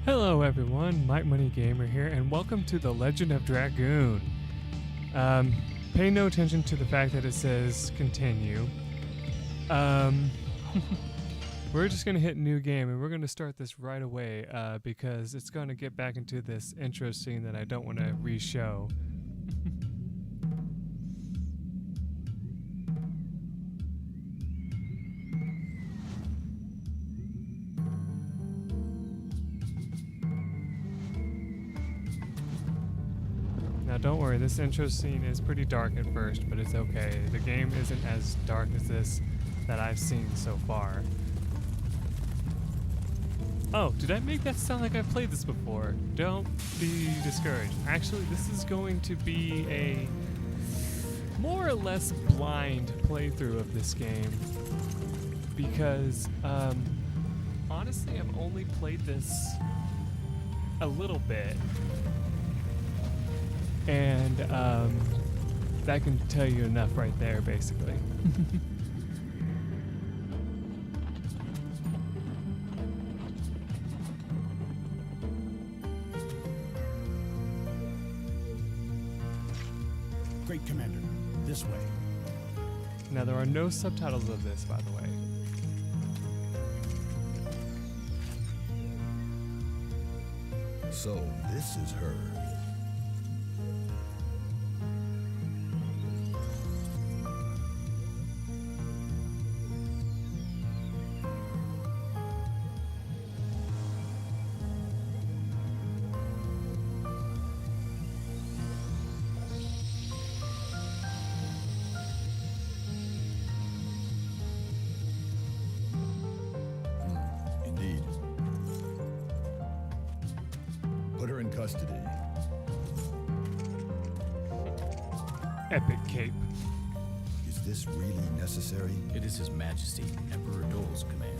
Hello everyone, MikeMoneyGMR here, and welcome to The Legend of Dragoon. Pay no attention to the fact that it says continue. We're just going to hit new game, and we're going to start this right away because it's going to get back into this intro scene that I don't want to re-show. Now don't worry, this intro scene is pretty dark at first, but it's okay. The game isn't as dark as this that I've seen so far. Oh, did I make that sound like I've played this before? Don't be discouraged. Actually, this is going to be a more or less blind playthrough of this game because honestly, I've only played this a little bit. And that can tell you enough right there, basically. Great Commander, this way. Now, there are no subtitles of this, by the way. So, this is her. Indeed. Put her in custody. Epic cape. Is this really necessary? It is His Majesty, Emperor Dole's command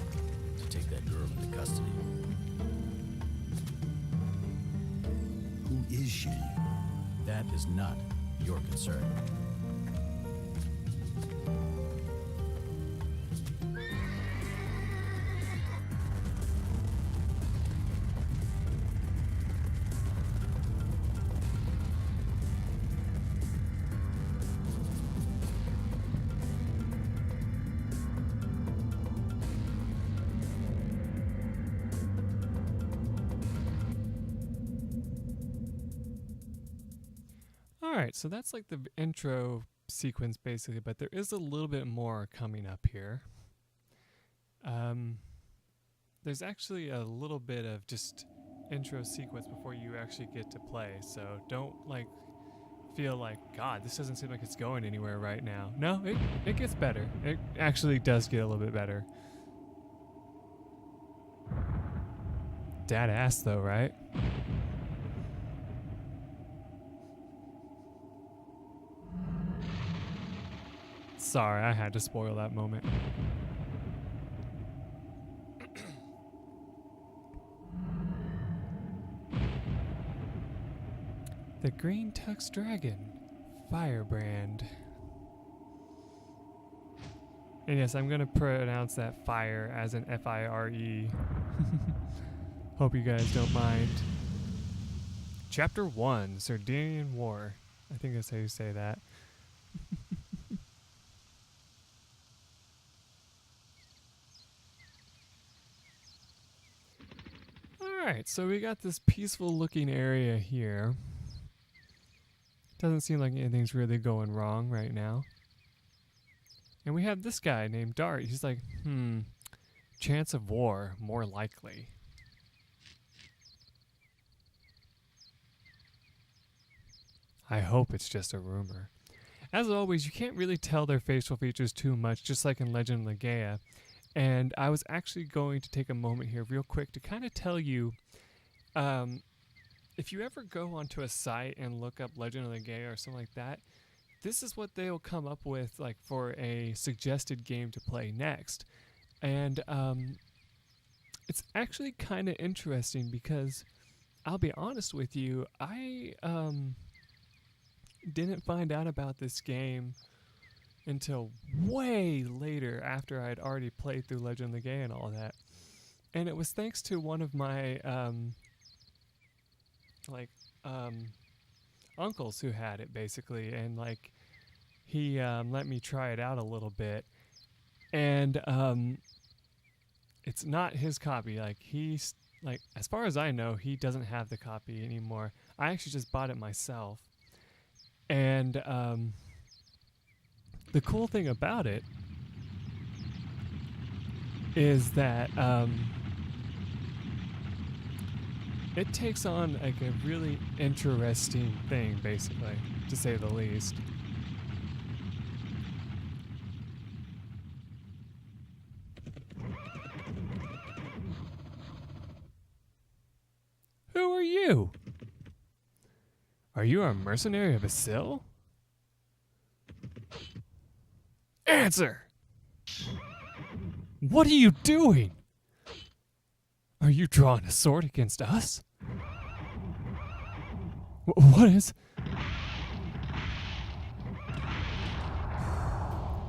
to take that girl into custody. Who is she? That is not your concern. Alright, so that's like the intro sequence, basically, but there is a little bit more coming up here. There's actually a little bit of just intro sequence before you actually get to play, so don't feel like, God, this doesn't seem like it's going anywhere right now. No, it gets better. It actually does get a little bit better. Dad ass though, right? Sorry, I had to spoil that moment. The Green Tux Dragon, Firebrand. And yes, I'm going to pronounce that fire as an F-I-R-E. Hope you guys don't mind. Chapter 1, Sardinian War. I think that's how you say that. Alright, so we got this peaceful looking area here. Doesn't seem like anything's really going wrong right now. And we have this guy named Dart. He's like, chance of war, more likely. I hope it's just a rumor. As always, you can't really tell their facial features too much, just like in Legend of Legaia. And I was actually going to take a moment here real quick to kind of tell you, if you ever go onto a site and look up Legend of Legaia or something like that, this is what they'll come up with like for a suggested game to play next. And it's actually kind of interesting because I'll be honest with you, I didn't find out about this game until way later after I'd already played through Legend of the Gay and all that. And it was thanks to one of my like uncles who had it basically, and like he let me try it out a little bit, and it's not his copy. Like he's like, as far as I know, he doesn't have the copy anymore. I actually just bought it myself, and the cool thing about it is that it takes on like a really interesting thing, basically, to say the least. Who are you? Are you a mercenary of Basil? Answer! What are you doing? Are you drawing a sword against us? What is...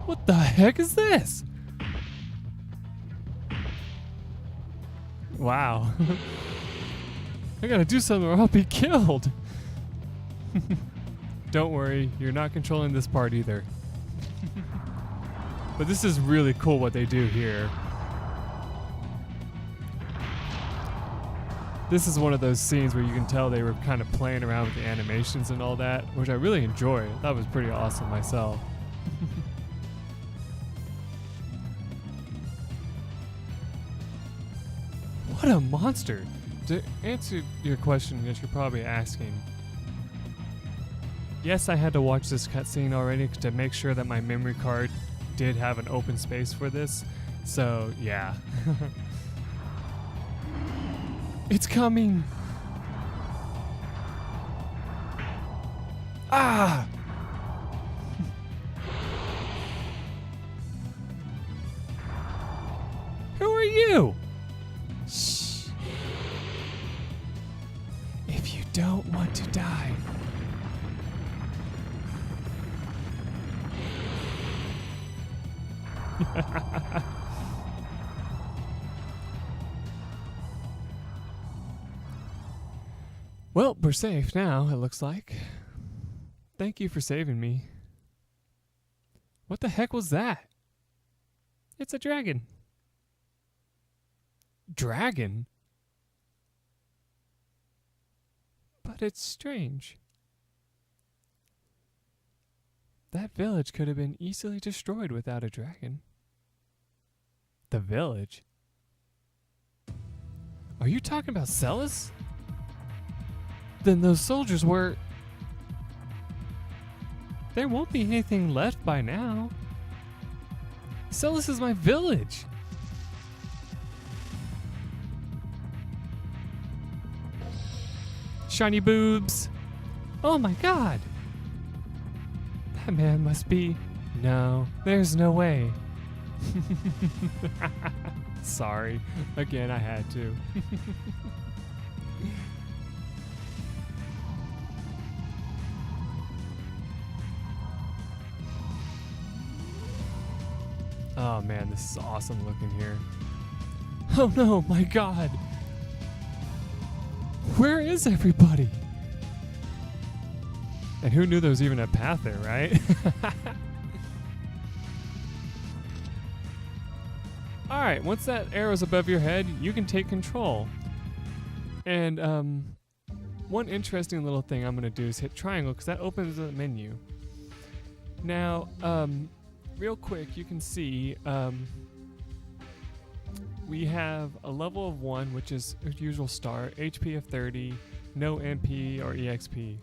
What the heck is this? Wow. I gotta do something or I'll be killed. Don't worry, you're not controlling this part either. But this is really cool what they do here. This is one of those scenes where you can tell they were kind of playing around with the animations and all that, which I really enjoy. That was pretty awesome myself. What a monster! To answer your question that you're probably asking, yes, I had to watch this cutscene already to make sure that my memory card did have an open space for this. So, yeah. It's coming! Ah! Who are you? Shh. If you don't want to die, well, we're safe now, it looks like. Thank you for saving me. What the heck was that? It's a dragon. Dragon? But it's strange. That village could have been easily destroyed without a dragon. The village? Are you talking about Celis? Then those soldiers were... There won't be anything left by now. Celis is my village. Shiny boobs. Oh my god. That man must be... No, there's no way. Sorry. Again, I had to. Oh man, this is awesome looking here. Oh no, my god. Where is everybody? And who knew there was even a path there, right? Alright, once that arrow's above your head, you can take control. And one interesting little thing I'm going to do is hit triangle, because that opens the menu. Now, real quick, you can see we have a level of 1, which is a usual start, HP of 30, no MP or EXP.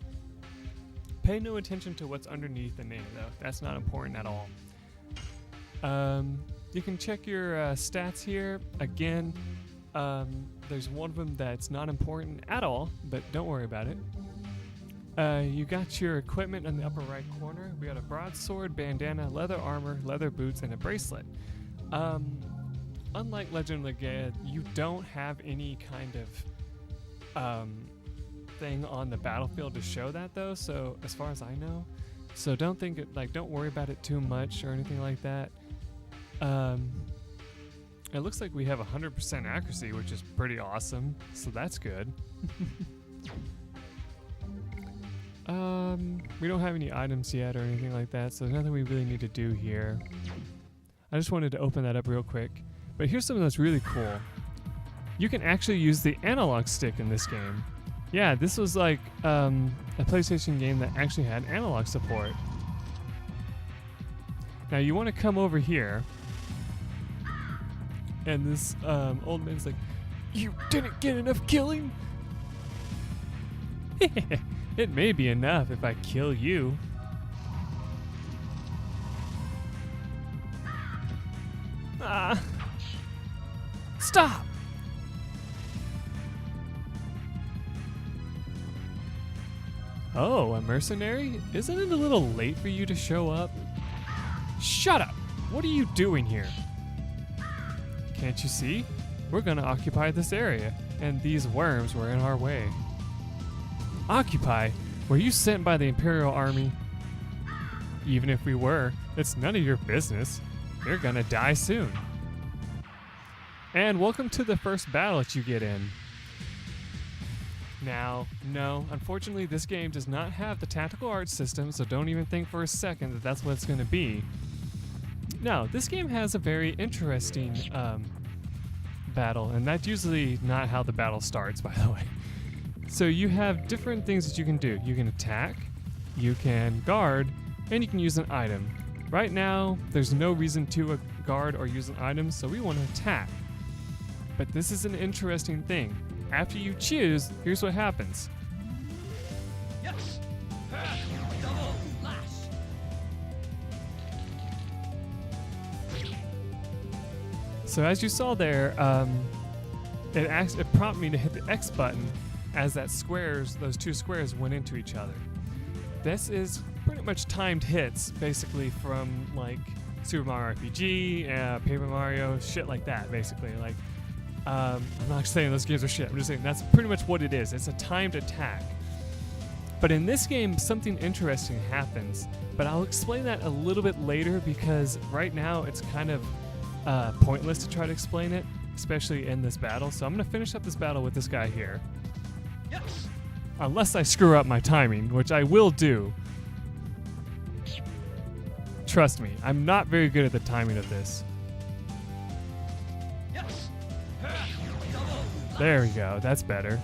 Pay no attention to what's underneath the name, though. That's not important at all. You can check your stats here. Again, there's one of them that's not important at all, but don't worry about it. You got your equipment in the upper right corner. We got a broadsword, bandana, leather armor, leather boots, and a bracelet. Unlike Legend of Legaia, you don't have any kind of thing on the battlefield to show that, though. So as far as I know, so don't worry about it too much or anything like that. It looks like we have 100% accuracy, which is pretty awesome. So that's good. We don't have any items yet or anything like that, so there's nothing we really need to do here. I just wanted to open that up real quick. But here's something that's really cool. You can actually use the analog stick in this game. Yeah, this was like a PlayStation game that actually had analog support. Now you want to come over here, and this old man's like, "You didn't get enough killing?" It may be enough if I kill you. Ah! Stop! Oh, a mercenary? Isn't it a little late for you to show up? Shut up! What are you doing here? Can't you see? We're gonna occupy this area, and these worms were in our way. Occupy? Were you sent by the Imperial Army? Even if we were, it's none of your business. You're gonna die soon. And welcome to the first battle that you get in. Now, no, unfortunately this game does not have the tactical arts system, so don't even think for a second that that's what it's gonna be. No, this game has a very interesting battle, and that's usually not how the battle starts, by the way. So you have different things that you can do. You can attack, you can guard, and you can use an item. Right now, there's no reason to guard or use an item, so we want to attack. But this is an interesting thing. After you choose, here's what happens. Yes. Double lash. So as you saw there, it prompted me to hit the X button as those two squares went into each other. This is pretty much timed hits, basically from like Super Mario RPG, Paper Mario, shit like that, basically. Like, I'm not saying those games are shit. I'm just saying that's pretty much what it is. It's a timed attack. But in this game, something interesting happens. But I'll explain that a little bit later because right now it's kind of pointless to try to explain it, especially in this battle. So I'm going to finish up this battle with this guy here. Yes. Unless I screw up my timing, which I will do. Trust me, I'm not very good at the timing of this. Yes. There we go, that's better.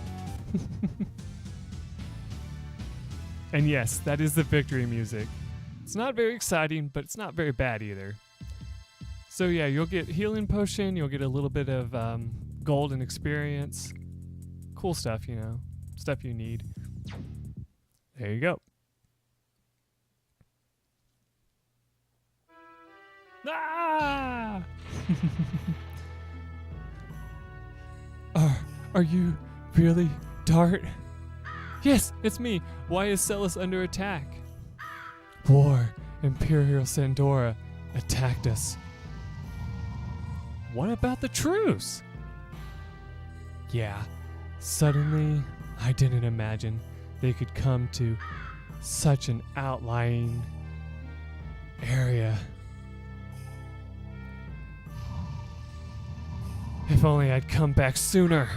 And yes, that is the victory music. It's not very exciting, but it's not very bad either. So yeah, you'll get healing potion, you'll get a little bit of golden experience. Cool stuff, you know. Stuff you need. There you go. Ah! Are you really Dart? Yes, it's me. Why is Celis under attack? War. Imperial Sandora attacked us. What about the truce? Yeah, suddenly I didn't imagine they could come to such an outlying area. If only I'd come back sooner.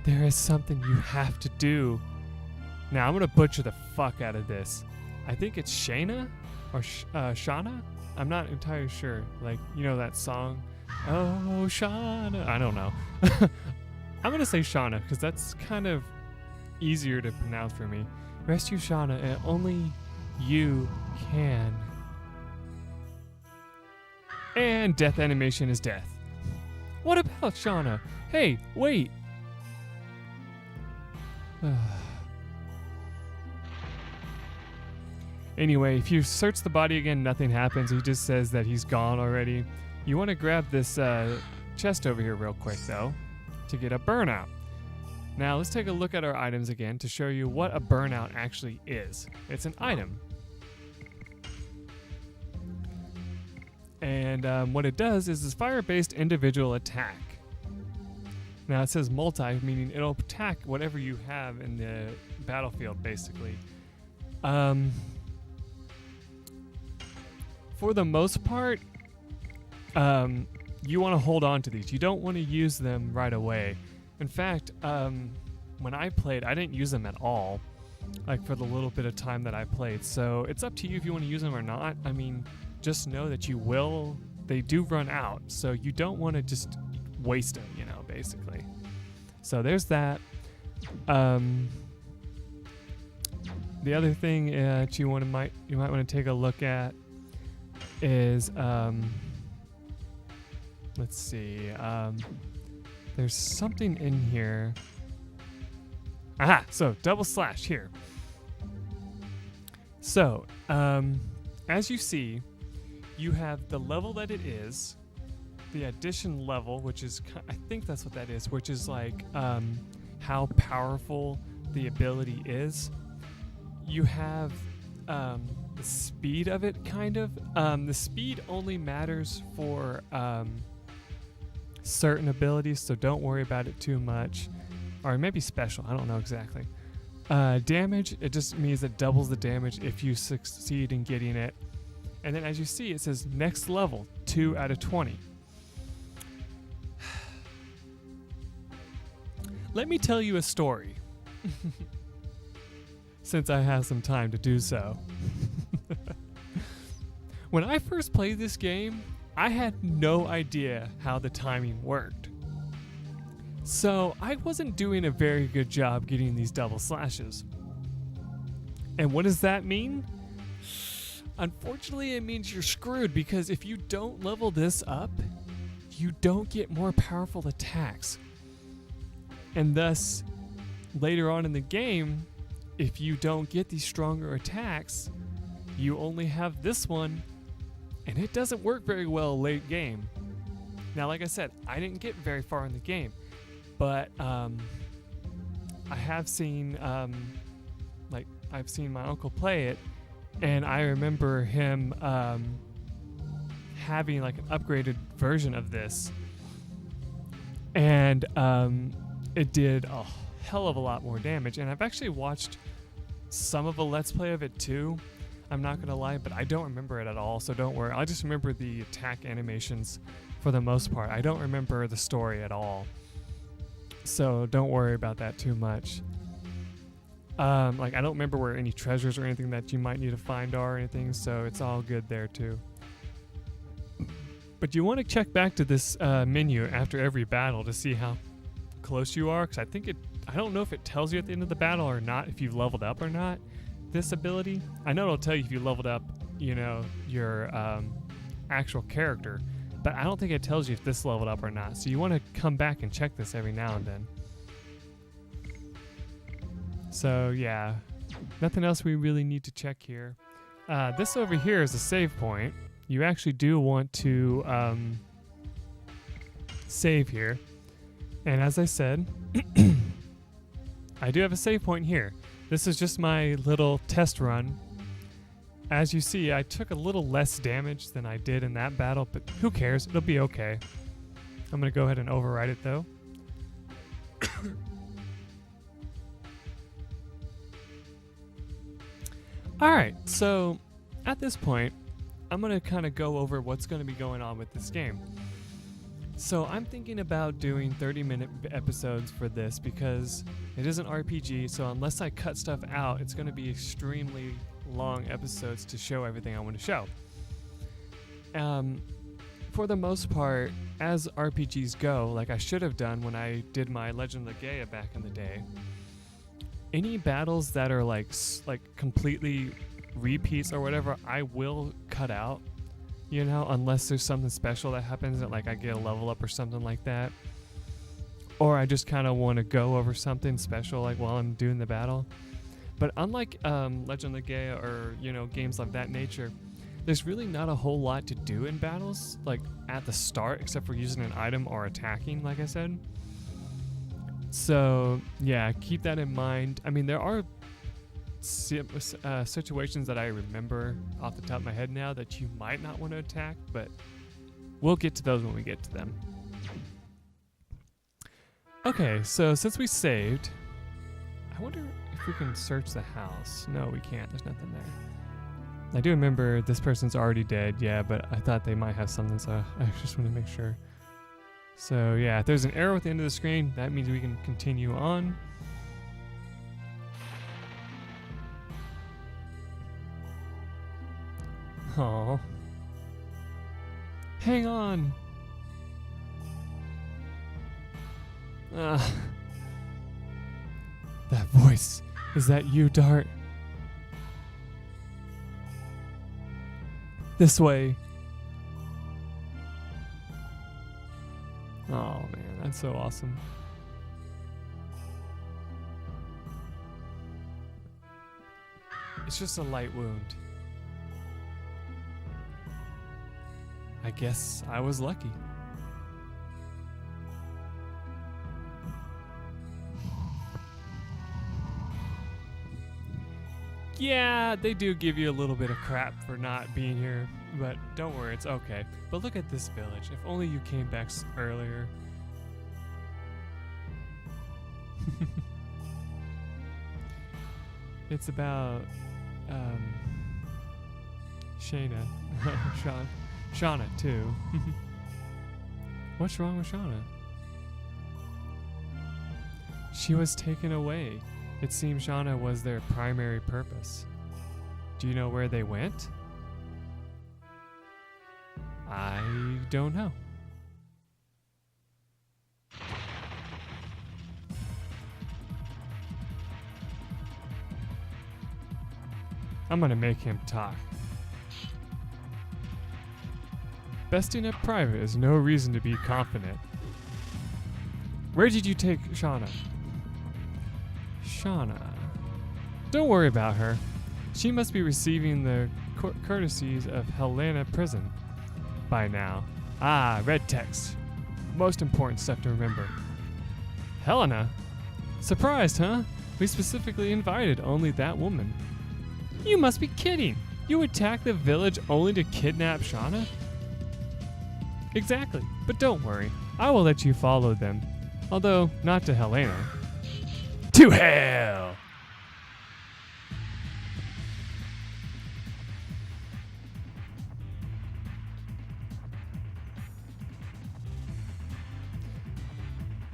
There is something you have to do. Now I'm gonna butcher the fuck out of this. I think it's Shayna or Shauna? I'm not entirely sure. Like, you know that song? Oh, Shauna. I don't know. I'm gonna say Shauna because that's kind of easier to pronounce for me. Rescue Shauna, and only you can. And death animation is death. What about Shauna? Hey, wait. Anyway, if you search the body again, nothing happens. He just says that he's gone already. You want to grab this chest over here real quick, though, to get a burnout. Now, let's take a look at our items again to show you what a burnout actually is. It's an item. And what it does is fire-based individual attack. Now, it says multi, meaning it'll attack whatever you have in the battlefield, basically. For the most part, you want to hold on to these. You don't want to use them right away. In fact, when I played, I didn't use them at all. like for the little bit of time that I played. So it's up to you if you want to use them or not. I mean, just know that they do run out, so you don't want to just waste them, you know, basically. So there's that. The other thing that you might want to take a look at is let's see. There's something in here. Aha! So double slash here. So as you see, you have the level that it is, the addition level, which is, I think that's what that is, which is like how powerful the ability is. You have the speed of it, kind of. The speed only matters for certain abilities, so don't worry about it too much. Or maybe special, I don't know exactly. Damage, it just means it doubles the damage if you succeed in getting it. And then as you see, it says next level, 2 out of 20. Let me tell you a story. Since I have some time to do so. When I first played this game, I had no idea how the timing worked. So I wasn't doing a very good job getting these double slashes. And what does that mean? Unfortunately, it means you're screwed, because if you don't level this up, you don't get more powerful attacks. And thus, later on in the game, if you don't get these stronger attacks, you only have this one, and it doesn't work very well late game. Now, like I said, I didn't get very far in the game, but I have seen, I've seen my uncle play it, and I remember him having like an upgraded version of this, and it did a hell of a lot more damage. And I've actually watched some of a Let's Play of it too. I'm not gonna lie, but I don't remember it at all, so don't worry. I just remember the attack animations for the most part. I don't remember the story at all, so don't worry about that too much. I don't remember where any treasures or anything that you might need to find are or anything, so it's all good there too. But you want to check back to this menu after every battle to see how close you are, because I don't know if it tells you at the end of the battle or not if you've leveled up or not, this ability. I know it'll tell you if you leveled up, you know, your actual character, but I don't think it tells you if this leveled up or not, so you want to come back and check this every now and then. So yeah, nothing else we really need to check here. This over here is a save point. You actually do want to save here. And as I said, I do have a save point here. This is just my little test run. As you see, I took a little less damage than I did in that battle, but who cares? It'll be okay. I'm going to go ahead and override it though. Alright, so at this point, I'm going to kind of go over what's going to be going on with this game. So I'm thinking about doing 30-minute episodes for this because it is an RPG, so unless I cut stuff out, it's going to be extremely long episodes to show everything I want to show. For the most part, as RPGs go, like I should have done when I did my Legend of Gaia back in the day, any battles that are like completely repeats or whatever, I will cut out, you know, unless there's something special that happens, that like I get a level up or something like that, or I just kind of want to go over something special like while I'm doing the battle. But unlike Legend of Gaia or, you know, games of that nature, there's really not a whole lot to do in battles like at the start, except for using an item or attacking, like I said. So yeah, keep that in mind. I mean, there are situations that I remember off the top of my head now that you might not want to attack, but we'll get to those when we get to them. Okay, so since we saved, I wonder if we can search the house. No, we can't. There's nothing there. I do remember this person's already dead, yeah, but I thought they might have something, so I just want to make sure. So yeah, if there's an arrow at the end of the screen, that means we can continue on. Oh. Hang on. That voice. Is that you, Dart? This way. Oh man, that's so awesome. It's just a light wound. I guess I was lucky. Yeah, they do give you a little bit of crap for not being here, but don't worry, it's okay. But look at this village. If only you came back earlier. It's about Shayna. Shauna too. What's wrong with Shauna? She was taken away. It seems Shauna was their primary purpose. Do you know where they went? I don't know. I'm gonna make him talk. Besting up private is no reason to be confident. Where did you take Shauna? Shauna. Don't worry about her. She must be receiving the courtesies of Helena Prison by now. Ah, red text. Most important stuff to remember. Helena? Surprised, huh? We specifically invited only that woman. You must be kidding. You attacked the village only to kidnap Shauna? Exactly, but don't worry. I will let you follow them. Although, not to Helena. To hell!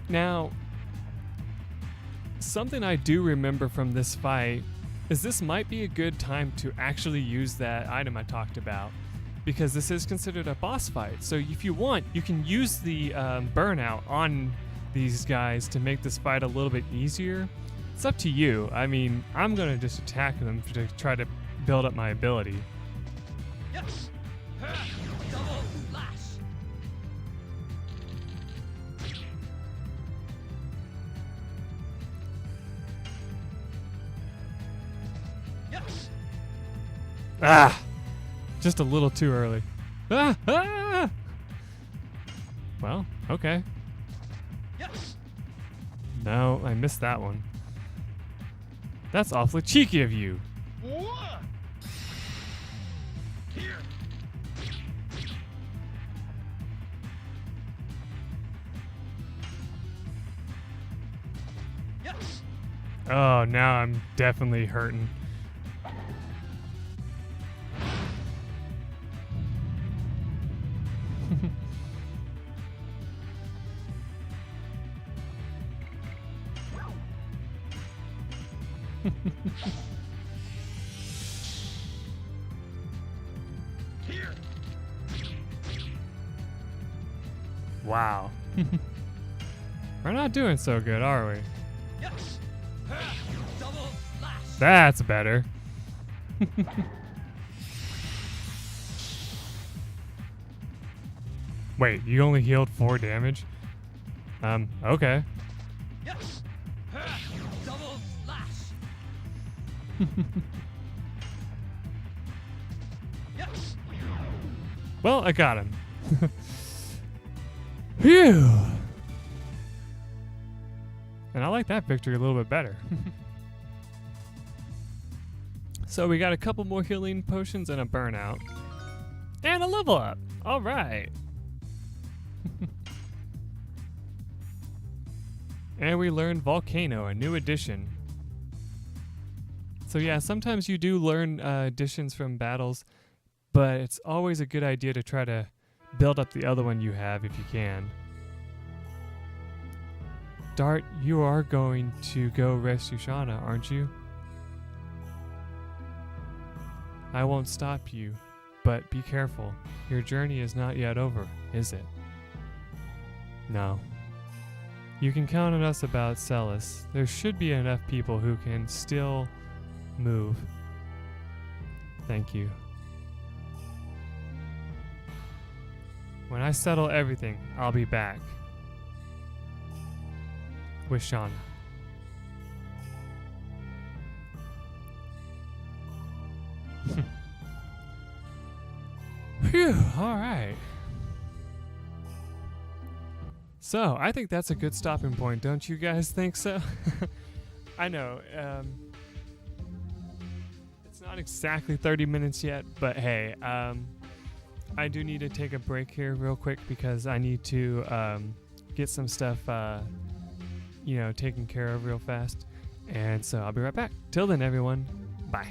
Now, something I do remember from this fight is this might be a good time to actually use that item I talked about, because this is considered a boss fight. So if you want, you can use the burnout on these guys to make this fight a little bit easier. It's up to you. I mean, I'm gonna just attack them to try to build up my ability. Yes. Double lash. Yes. Ah! Just a little too early. Ah! Ah! Well, okay. Yes. No, I missed that one. That's awfully cheeky of you. What? Here. Yes. Oh, now I'm definitely hurting. Here. Wow. We're not doing so good, are we? Yes. Double lash. That's better. Wait, you only healed 4 damage? Okay. Yes. Double lash. Yes. Well, I got him. Phew. And I like that victory a little bit better. So we got a couple more healing potions and a burnout. And a level up. All right. And we learned Volcano, a new addition. So yeah, sometimes you do learn additions from battles, but it's always a good idea to try to build up the other one you have if you can. Dart, you are going to go rescue Shauna, aren't you? I won't stop you. But be careful. Your journey is not yet over, is it? No. You can count on us about Celis. There should be enough people who can still move. Thank you. When I settle everything, I'll be back. With Shauna. Phew, alright. So, I think that's a good stopping point, don't you guys think so? I know, it's not exactly 30 minutes yet, but hey, I do need to take a break here real quick because I need to get some stuff, taken care of real fast. And so I'll be right back. Till then, everyone, bye.